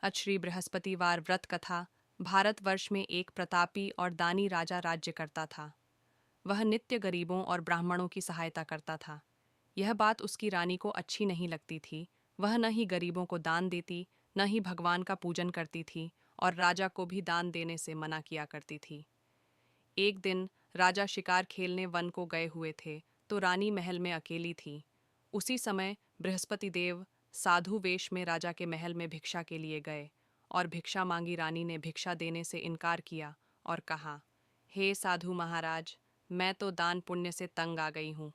आज श्री बृहस्पतिवार व्रत कथा। भारतवर्ष में एक प्रतापी और दानी राजा राज्य करता था। वह नित्य गरीबों और ब्राह्मणों की सहायता करता था। यह बात उसकी रानी को अच्छी नहीं लगती थी। वह न ही गरीबों को दान देती, न ही भगवान का पूजन करती थी, और राजा को भी दान देने से मना किया करती थी। एक दिन राजा शिकार खेलने वन को गए हुए थे, तो रानी महल में अकेली थी। उसी समय बृहस्पति देव साधु वेश में राजा के महल में भिक्षा के लिए गए, और भिक्षा मांगी रानी ने भिक्षा देने से इनकार किया और कहा, हे साधु महाराज, मैं तो दान पुण्य से तंग आ गई हूँ।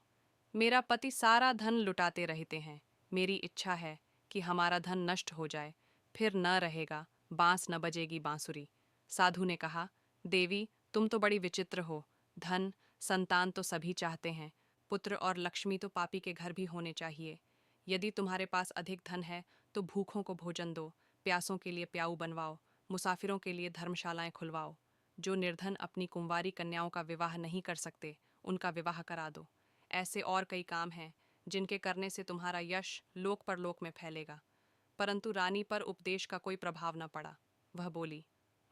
मेरा पति सारा धन लुटाते रहते हैं। मेरी इच्छा है कि हमारा धन नष्ट हो जाए, फिर न रहेगा, बांस न बजेगी बांसुरी। साधु ने कहा, देवी, तुम तो बड़ी विचित्र हो। धन, संतान तो सभी चाहते हैं, पुत्र और लक्ष्मी तो पापी के घर भी होने चाहिए। यदि तुम्हारे पास अधिक धन है तो भूखों को भोजन दो, प्यासों के लिए प्याऊ बनवाओ, मुसाफिरों के लिए धर्मशालाएं खुलवाओ। जो निर्धन अपनी कुंवारी कन्याओं का विवाह नहीं कर सकते, उनका विवाह करा दो। ऐसे और कई काम हैं जिनके करने से तुम्हारा यश लोक परलोक में फैलेगा। परंतु रानी पर उपदेश का कोई प्रभाव न पड़ा। वह बोली,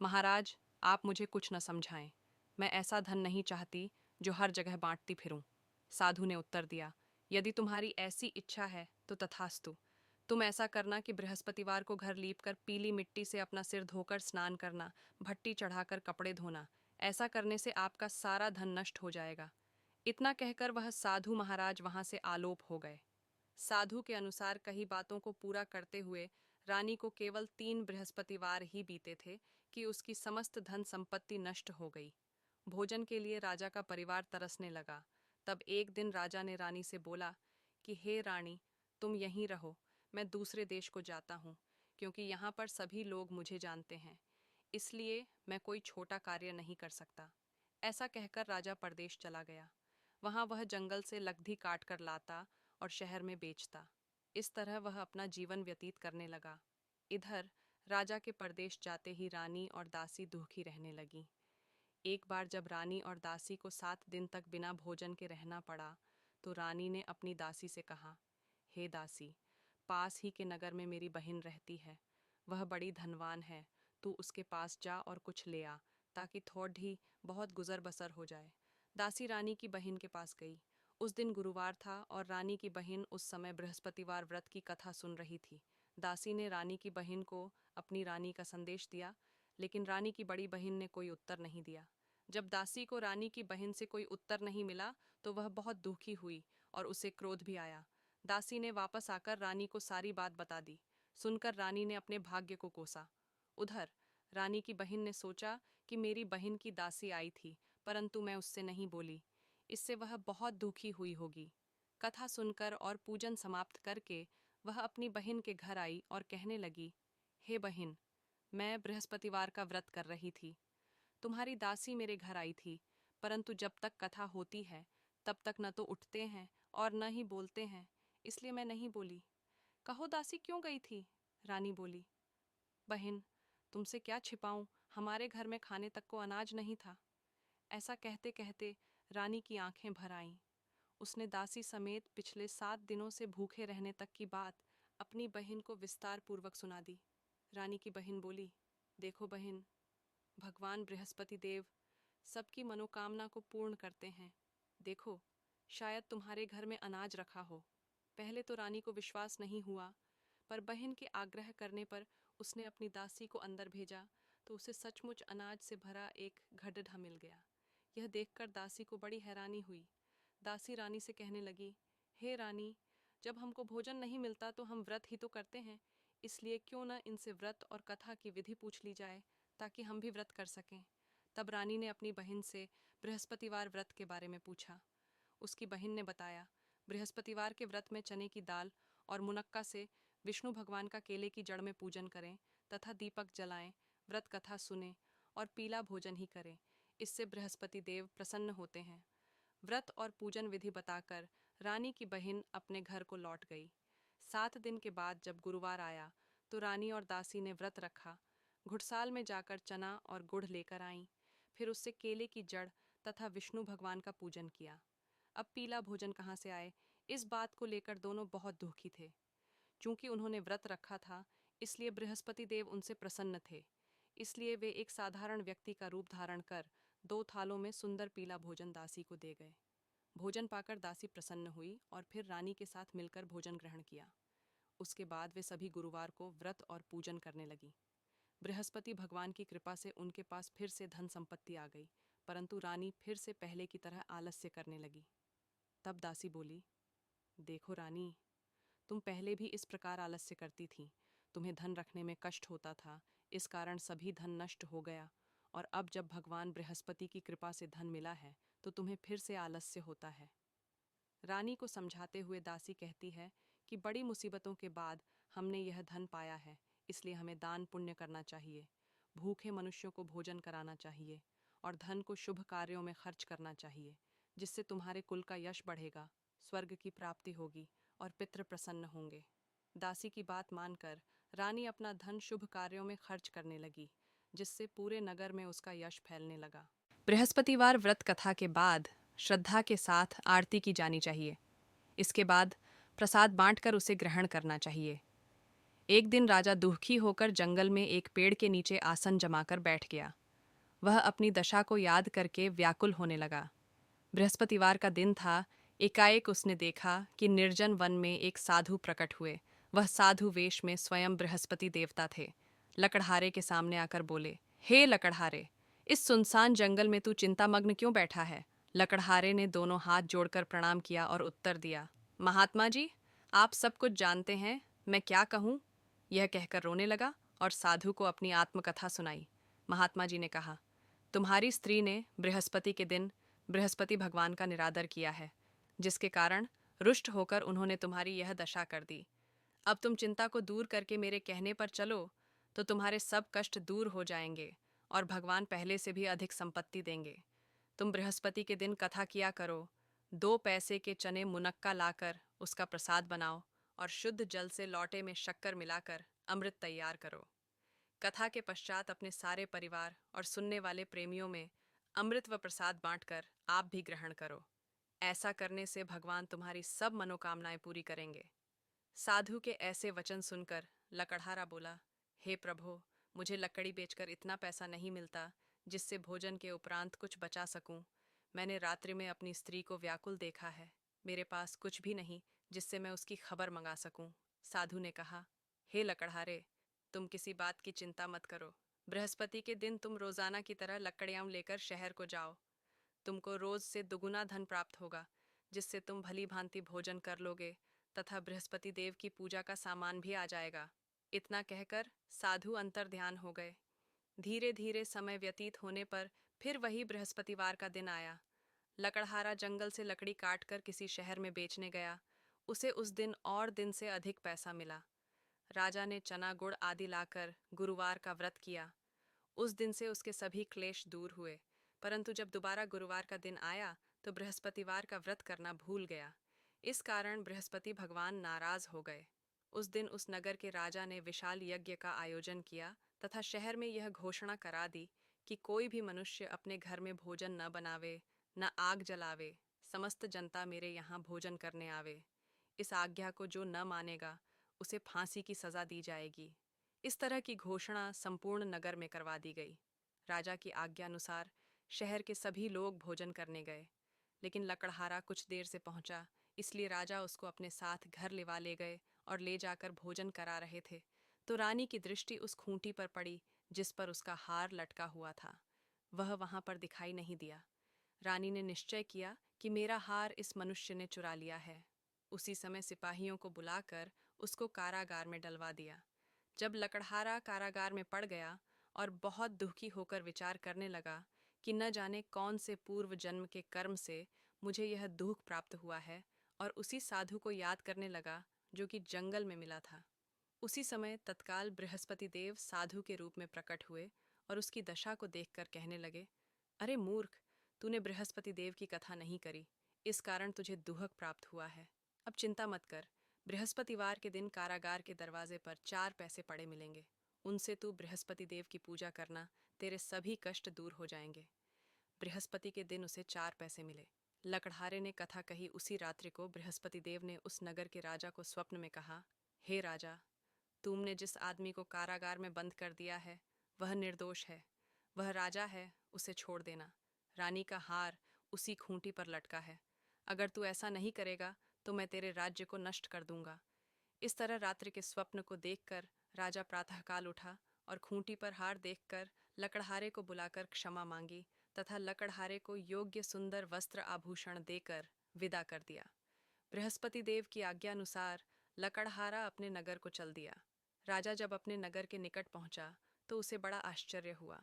महाराज, आप मुझे कुछ न समझाएं। मैं ऐसा धन नहीं चाहती जो हर जगह बांटती फिरूं। साधु ने उत्तर दिया, यदि तुम्हारी ऐसी इच्छा है तो तथास्तु। तुम ऐसा करना कि बृहस्पतिवार को घर लीपकर पीली मिट्टी से अपना सिर धोकर स्नान करना, भट्टी चढ़ाकर कपड़े धोना। ऐसा करने से आपका सारा धन नष्ट हो जाएगा। इतना कहकर वह साधु महाराज वहां से आलोप हो गए। साधु के अनुसार कही बातों को पूरा करते हुए रानी को केवल 3 बृहस्पतिवार ही बीते थे कि उसकी समस्त धन संपत्ति नष्ट हो गई। भोजन के लिए राजा का परिवार तरसने लगा। तब एक दिन राजा ने रानी से बोला कि हे रानी, तुम यहीं रहो, मैं दूसरे देश को जाता हूँ, क्योंकि यहाँ पर सभी लोग मुझे जानते हैं। इसलिए मैं कोई छोटा कार्य नहीं कर सकता। ऐसा कहकर राजा परदेश चला गया। वहाँ वह जंगल से लकड़ी काट कर लाता और शहर में बेचता। इस तरह वह अपना जीवन व्यतीत करने लगा। इधर राजा के परदेश जाते ही रानी और दासी दुखी रहने लगीं। एक बार जब रानी और दासी को 7 दिन तक बिना भोजन के रहना पड़ा, तो रानी ने अपनी दासी से कहा, हे दासी, पास ही के नगर में मेरी बहन रहती है। वह बड़ी धनवान है। तू उसके पास जा और कुछ ले आ, ताकि थोड़ी बहुत गुजर बसर हो जाए। दासी रानी की बहन के पास गई। उस दिन गुरुवार था और रानी की बहन उस समय बृहस्पतिवार व्रत की कथा सुन रही थी। दासी ने रानी की बहन को अपनी रानी का संदेश दिया, लेकिन रानी की बड़ी बहन ने कोई उत्तर नहीं दिया। जब दासी को रानी की बहन से कोई उत्तर नहीं मिला, तो वह बहुत दुखी हुई और उसे क्रोध भी आया। दासी ने वापस आकर रानी को सारी बात बता दी। सुनकर रानी ने अपने भाग्य को कोसा। उधर रानी की बहन ने सोचा कि मेरी बहन की दासी आई थी, परंतु मैं उससे नहीं बोली। इससे वह बहुत दुखी हुई होगी। कथा सुनकर और पूजन समाप्त करके वह अपनी बहन के घर आई और कहने लगी, हे बहन, मैं बृहस्पतिवार का व्रत कर रही थी। तुम्हारी दासी मेरे घर आई थी, परंतु जब तक कथा होती है तब तक न तो उठते हैं और न ही बोलते हैं, इसलिए मैं नहीं बोली। कहो दासी क्यों गई थी? रानी बोली, बहन, तुमसे क्या छिपाऊं, हमारे घर में खाने तक को अनाज नहीं था। ऐसा कहते कहते रानी की आंखें भर आईं। उसने दासी समेत पिछले 7 दिनों से भूखे रहने तक की बात अपनी बहन को विस्तार पूर्वक सुना दी। रानी की बहन बोली, देखो बहन, भगवान बृहस्पति देव सबकी मनोकामना को पूर्ण करते हैं। देखो, शायद तुम्हारे घर में अनाज रखा हो। पहले तो रानी को विश्वास नहीं हुआ, पर बहन के आग्रह करने पर उसने अपनी दासी को अंदर भेजा, तो उसे सचमुच अनाज से भरा एक घड़ढा मिल गया। यह देखकर दासी को बड़ी हैरानी हुई। दासी रानी से कहने लगी, हे रानी, जब हमको भोजन नहीं मिलता तो हम व्रत ही तो करते हैं, इसलिए क्यों न इनसे व्रत और कथा की विधि पूछ ली जाए, ताकि हम भी व्रत कर सकें। तब रानी ने अपनी बहन से बृहस्पतिवार व्रत के बारे में पूछा। उसकी बहन ने बताया, बृहस्पतिवार के व्रत में चने की दाल और मुनक्का से विष्णु भगवान का केले की जड़ में पूजन करें तथा दीपक जलाएं, व्रत कथा सुने और पीला भोजन ही करें। इससे बृहस्पति देव प्रसन्न होते हैं। व्रत और पूजन विधि बताकर रानी की बहन अपने घर को लौट गई। 7 दिन के बाद जब गुरुवार आया, तो रानी और दासी ने व्रत रखा। घुड़साल में जाकर चना और गुड़ लेकर आईं। फिर उससे केले की जड़ तथा विष्णु भगवान का पूजन किया। अब पीला भोजन कहाँ से आए, इस बात को लेकर दोनों बहुत दुखी थे। चूंकि उन्होंने व्रत रखा था, इसलिए बृहस्पति देव उनसे प्रसन्न थे। इसलिए वे एक साधारण व्यक्ति का रूप धारण कर 2 थालों में सुंदर पीला भोजन दासी को दे गए। भोजन पाकर दासी प्रसन्न हुई और फिर रानी के साथ मिलकर भोजन ग्रहण किया। उसके बाद वे सभी गुरुवार को व्रत और पूजन करने लगी। बृहस्पति भगवान की कृपा से उनके पास फिर से धन संपत्ति आ गई, परंतु रानी फिर से पहले की तरह आलस्य करने लगी। तब दासी बोली, देखो रानी, तुम पहले भी इस प्रकार आलस्य करती थी। तुम्हें धन रखने में कष्ट होता था, इस कारण सभी धन नष्ट हो गया। और अब जब भगवान बृहस्पति की कृपा से धन मिला है तो तुम्हें फिर से आलस्य होता है। रानी को समझाते हुए दासी कहती है कि बड़ी मुसीबतों के बाद हमने यह धन पाया है, इसलिए हमें दान पुण्य करना चाहिए, भूखे मनुष्यों को भोजन कराना चाहिए और धन को शुभ कार्यों में खर्च करना चाहिए, जिससे तुम्हारे कुल का यश बढ़ेगा, स्वर्ग की प्राप्ति होगी और पितृ प्रसन्न होंगे। दासी की बात मानकर रानी अपना धन शुभ कार्यों में खर्च करने लगी, जिससे पूरे नगर में उसका यश फैलने लगा। बृहस्पतिवार व्रत कथा के बाद श्रद्धा के साथ आरती की जानी चाहिए। इसके बाद प्रसाद बांटकर उसे ग्रहण करना चाहिए। एक दिन राजा दुखी होकर जंगल में एक पेड़ के नीचे आसन जमाकर बैठ गया। वह अपनी दशा को याद करके व्याकुल होने लगा। बृहस्पतिवार का दिन था। एकाएक उसने देखा कि निर्जन वन में एक साधु प्रकट हुए। वह साधु वेश में स्वयं बृहस्पति देवता थे। लकड़हारे के सामने आकर बोले, हे लकड़हारे, इस सुनसान जंगल में तू चिंतामग्न क्यों बैठा है? लकड़हारे ने दोनों हाथ जोड़कर प्रणाम किया और उत्तर दिया, महात्मा जी, आप सब कुछ जानते हैं, मैं क्या कहूँ? यह कहकर रोने लगा और साधु को अपनी आत्मकथा सुनाई। महात्मा जी ने कहा, तुम्हारी स्त्री ने बृहस्पति के दिन बृहस्पति भगवान का निरादर किया है, जिसके कारण रुष्ट होकर उन्होंने तुम्हारी यह दशा कर दी। अब तुम चिंता को दूर करके मेरे कहने पर चलो तो तुम्हारे सब कष्ट दूर हो जाएंगे और भगवान पहले से भी अधिक संपत्ति देंगे। तुम बृहस्पति के दिन कथा किया करो, 2 पैसे के चने मुनक्का लाकर उसका प्रसाद बनाओ और शुद्ध जल से लौटे में शक्कर मिलाकर अमृत तैयार करो। कथा के पश्चात अपने सारे परिवार और सुनने वाले प्रेमियों में अमृत व प्रसाद बांटकर आप भी ग्रहण करो। ऐसा करने से भगवान तुम्हारी सब मनोकामनाएं पूरी करेंगे। साधु के ऐसे वचन सुनकर लकड़हारा बोला, हे प्रभु, मुझे लकड़ी बेचकर इतना पैसा नहीं मिलता जिससे भोजन के उपरांत कुछ बचा सकूं। मैंने रात्रि में अपनी स्त्री को व्याकुल देखा है। मेरे पास कुछ भी नहीं जिससे मैं उसकी खबर मंगा सकूं। साधु ने कहा, हे लकड़हारे, तुम किसी बात की चिंता मत करो। बृहस्पति के दिन तुम रोजाना की तरह लकड़ियां लेकर शहर को जाओ। तुमको रोज से दुगुना धन प्राप्त होगा, जिससे तुम भली भांति भोजन कर लोगे तथा बृहस्पति देव की पूजा का सामान भी आ जाएगा। इतना कहकर साधु अंतर ध्यान हो गए। धीरे धीरे समय व्यतीत होने पर फिर वही बृहस्पतिवार का दिन आया। लकड़हारा जंगल से लकड़ी काटकर किसी शहर में बेचने गया। उसे उस दिन और दिन से अधिक पैसा मिला। राजा ने चना गुड़ आदि लाकर गुरुवार का व्रत किया। उस दिन से उसके सभी क्लेश दूर हुए, परंतु जब दोबारा गुरुवार का दिन आया तो बृहस्पतिवार का व्रत करना भूल गया। इस कारण बृहस्पति भगवान नाराज हो गए। उस दिन उस नगर के राजा ने विशाल यज्ञ का आयोजन किया तथा शहर में यह घोषणा करा दी कि कोई भी मनुष्य अपने घर में भोजन न बनावे, न आग जलावे, समस्त जनता मेरे यहाँ भोजन करने आवे। इस आज्ञा को जो न मानेगा उसे फांसी की सजा दी जाएगी। इस तरह की घोषणा संपूर्ण नगर में करवा दी गई। राजा की आज्ञानुसार शहर के सभी लोग भोजन करने गए, लेकिन लकड़हारा कुछ देर से पहुंचा, इसलिए राजा उसको अपने साथ घर लेवा ले गए और ले जाकर भोजन करा रहे थे तो रानी की दृष्टि उस खूंटी पर पड़ी जिस पर उसका हार लटका हुआ था। वह वहां पर दिखाई नहीं दिया। रानी ने निश्चय किया कि मेरा हार इस मनुष्य ने चुरा लिया है। उसी समय सिपाहियों को बुलाकर उसको कारागार में डलवा दिया। जब लकड़हारा कारागार में पड़ गया और बहुत दुखी होकर विचार करने लगा कि न जाने कौन से पूर्व जन्म के कर्म से मुझे यह दुख प्राप्त हुआ है, और उसी साधु को याद करने लगा जो कि जंगल में मिला था। उसी समय तत्काल बृहस्पति देव साधु के रूप में प्रकट हुए और उसकी दशा को देखकर कहने लगे, अरे मूर्ख, तूने बृहस्पति देव की कथा नहीं करी, इस कारण तुझे दुहक प्राप्त हुआ है। अब चिंता मत कर, बृहस्पतिवार के दिन कारागार के दरवाजे पर 4 पैसे पड़े मिलेंगे। उनसे तू बृहस्पति देव की पूजा करना, तेरे सभी कष्ट दूर हो जाएंगे। बृहस्पति के दिन उसे 4 पैसे मिले। लकड़हारे ने कथा कही उसी रात्रि को बृहस्पति देव ने उस नगर के राजा को स्वप्न में कहा, हे राजा, तुमने जिस आदमी को कारागार में बंद कर दिया है वह निर्दोष है। वह राजा है, उसे छोड़ देना। रानी का हार उसी खूंटी पर लटका है। अगर तू ऐसा नहीं करेगा तो मैं तेरे राज्य को नष्ट कर दूंगा। इस तरह रात्रि के स्वप्न को देखकर राजा प्रातःकाल उठा और खूंटी पर हार देखकर लकड़हारे को बुलाकर क्षमा मांगी तथा लकड़हारे को योग्य सुंदर वस्त्र आभूषण देकर विदा कर दिया। बृहस्पति देव की आज्ञानुसार लकड़हारा अपने नगर को चल दिया। राजा जब अपने नगर के निकट पहुंचा तो उसे बड़ा आश्चर्य हुआ।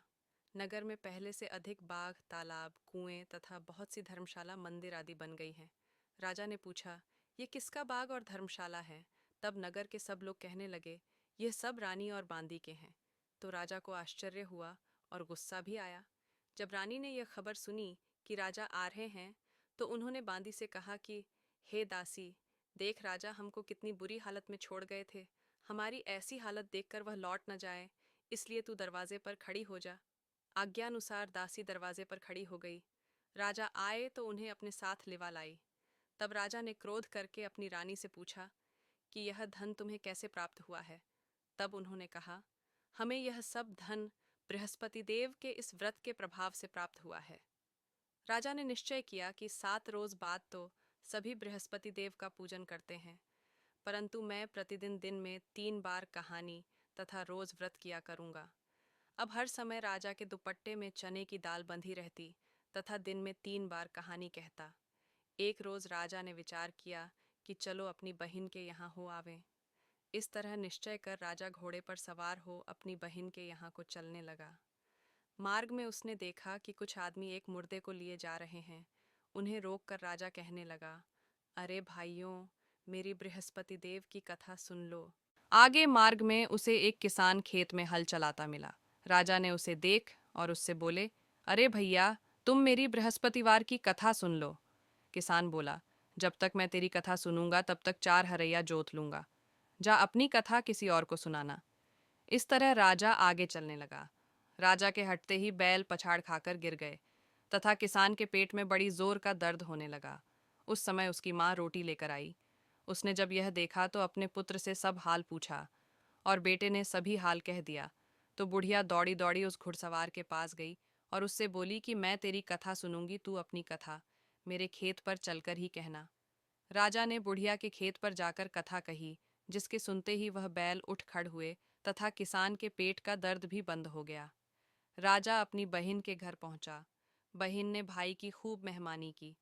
नगर में पहले से अधिक बाग, तालाब, कुएं तथा बहुत सी धर्मशाला, मंदिर आदि बन गई हैं। राजा ने पूछा, ये किसका बाग और धर्मशाला है? तब नगर के सब लोग कहने लगे, यह सब रानी और बांदी के हैं। तो राजा को आश्चर्य हुआ और गुस्सा भी आया। जब रानी ने यह खबर सुनी कि राजा आ रहे हैं तो उन्होंने बांदी से कहा कि हे दासी, देख राजा हमको कितनी बुरी हालत में छोड़ गए थे। हमारी ऐसी हालत देखकर वह लौट न जाए, इसलिए तू दरवाजे पर खड़ी हो जा। आज्ञानुसार दासी दरवाजे पर खड़ी हो गई। राजा आए तो उन्हें अपने साथ लिवा लाई। तब राजा ने क्रोध करके अपनी रानी से पूछा कि यह धन तुम्हें कैसे प्राप्त हुआ है? तब उन्होंने कहा, हमें यह सब धन बृहस्पति देव के इस व्रत के प्रभाव से प्राप्त हुआ है। राजा ने निश्चय किया कि 7 रोज बाद तो सभी बृहस्पति देव का पूजन करते हैं, परंतु मैं प्रतिदिन दिन में 3 बार कहानी तथा रोज व्रत किया करूंगा। अब हर समय राजा के दुपट्टे में चने की दाल बंधी रहती तथा दिन में 3 बार कहानी कहता। एक रोज राजा ने विचार किया कि चलो अपनी बहन के यहाँ हो आवें। इस तरह निश्चय कर राजा घोड़े पर सवार हो अपनी बहन के यहाँ को चलने लगा। मार्ग में उसने देखा कि कुछ आदमी एक मुर्दे को लिए जा रहे हैं। उन्हें रोककर राजा कहने लगा, अरे भाइयों, मेरी बृहस्पति देव की कथा सुन लो। आगे मार्ग में उसे एक किसान खेत में हल चलाता मिला। राजा ने उसे देख और उससे बोले, अरे भैया, तुम मेरी बृहस्पतिवार की कथा सुन लो। किसान बोला, जब तक मैं तेरी कथा सुनूंगा तब तक 4 हरैया जोत लूंगा। जा अपनी कथा किसी और को सुनाना। इस तरह राजा आगे चलने लगा। राजा के हटते ही बैल पछाड़ खाकर गिर गए तथा किसान के पेट में बड़ी जोर का दर्द होने लगा। उस समय उसकी माँ रोटी लेकर आई। उसने जब यह देखा तो अपने पुत्र से सब हाल पूछा और बेटे ने सभी हाल कह दिया। तो बुढ़िया दौड़ी दौड़ी उस घुड़सवार के पास गई और उससे बोली कि मैं तेरी कथा सुनूंगी, तू अपनी कथा मेरे खेत पर चलकर ही कहना। राजा ने बुढ़िया के खेत पर जाकर कथा कही, जिसके सुनते ही वह बैल उठ खड़ हुए तथा किसान के पेट का दर्द भी बंद हो गया। राजा अपनी बहन के घर पहुंचा। बहन ने भाई की खूब मेहमानी की।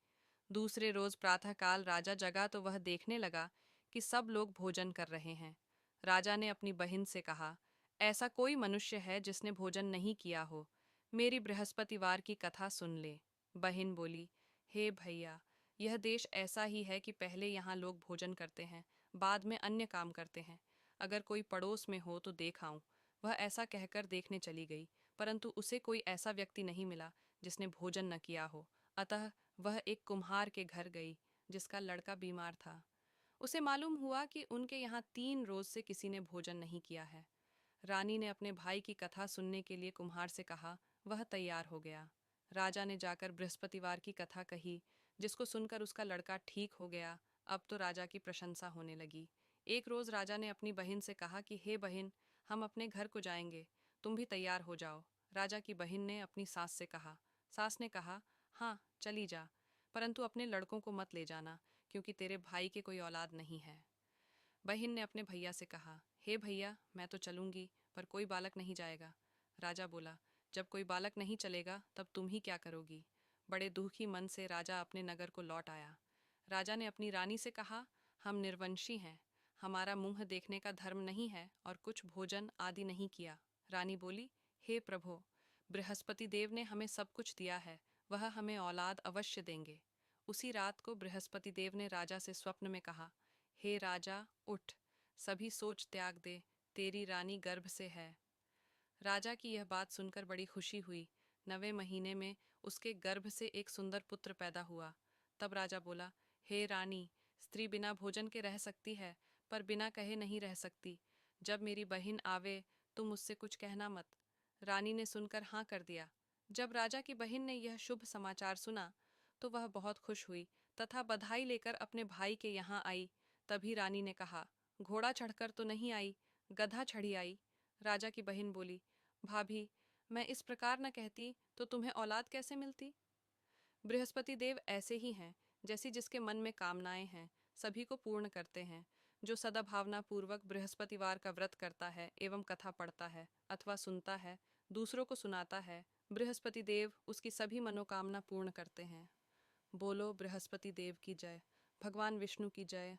दूसरे रोज प्रातःकाल राजा जगा तो वह देखने लगा कि सब लोग भोजन कर रहे हैं। राजा ने अपनी बहन से कहा, ऐसा कोई मनुष्य है जिसने भोजन नहीं किया हो? मेरी बृहस्पतिवार की कथा सुन ले। बहन बोली, हे भैया, यह देश ऐसा ही है कि पहले यहाँ लोग भोजन करते हैं, बाद में अन्य काम करते हैं। अगर कोई पड़ोस में हो तो देख आऊं। वह ऐसा कहकर देखने चली गई, परंतु उसे कोई ऐसा व्यक्ति नहीं मिला जिसने भोजन न किया हो। अतः वह एक कुम्हार के घर गई जिसका लड़का बीमार था। उसे मालूम हुआ कि उनके यहाँ 3 रोज से किसी ने भोजन नहीं किया है। रानी ने अपने भाई की कथा सुनने के लिए कुम्हार से कहा। वह तैयार हो गया। राजा ने जाकर बृहस्पतिवार की कथा कही, जिसको सुनकर उसका लड़का ठीक हो गया। अब तो राजा की प्रशंसा होने लगी। एक रोज राजा ने अपनी बहन से कहा कि हे बहन, हम अपने घर को जाएंगे, तुम भी तैयार हो जाओ। राजा की बहन ने अपनी सास से कहा। सास ने कहा, हाँ चली जा, परंतु अपने लड़कों को मत ले जाना, क्योंकि तेरे भाई के कोई औलाद नहीं है। बहन ने अपने भैया से कहा, हे भैया, मैं तो चलूंगी, पर कोई बालक नहीं जाएगा। राजा बोला, जब कोई बालक नहीं चलेगा तब तुम ही क्या करोगी? बड़े दुखी मन से राजा अपने नगर को लौट आया। राजा ने अपनी रानी से कहा, हम निर्वंशी हैं, हमारा मुंह देखने का धर्म नहीं है और कुछ भोजन आदि नहीं किया। रानी बोली, हे प्रभो, बृहस्पति देव ने हमें सब कुछ दिया है, वह हमें औलाद अवश्य देंगे। उसी रात को बृहस्पति देव ने राजा से स्वप्न में कहा, हे राजा, उठ, सभी सोच त्याग दे, तेरी रानी गर्भ से है। राजा की यह बात सुनकर बड़ी खुशी हुई। 9वें महीने में उसके गर्भ से एक सुंदर पुत्र पैदा हुआ। तब राजा बोला, हे रानी, स्त्री बिना भोजन के रह सकती है, पर बिना कहे नहीं रह सकती। जब मेरी बहन आवे तुम मुझसे कुछ कहना मत। रानी ने सुनकर हाँ कर दिया। जब राजा की बहन ने यह शुभ समाचार सुना तो वह बहुत खुश हुई तथा बधाई लेकर अपने भाई के यहाँ आई। तभी रानी ने कहा, घोड़ा चढ़कर तो नहीं आई, गधा छड़ी आई। राजा की बहन बोली, भाभी, मैं इस प्रकार न कहती तो तुम्हें औलाद कैसे मिलती? बृहस्पति देव ऐसे ही हैं, जैसी जिसके मन में कामनाएं हैं, सभी को पूर्ण करते हैं। जो सदा भावना पूर्वक बृहस्पतिवार का व्रत करता है एवं कथा पढ़ता है अथवा सुनता है, दूसरों को सुनाता है, बृहस्पति देव उसकी सभी मनोकामना पूर्ण करते हैं। बोलो बृहस्पति देव की जय। भगवान विष्णु की जय।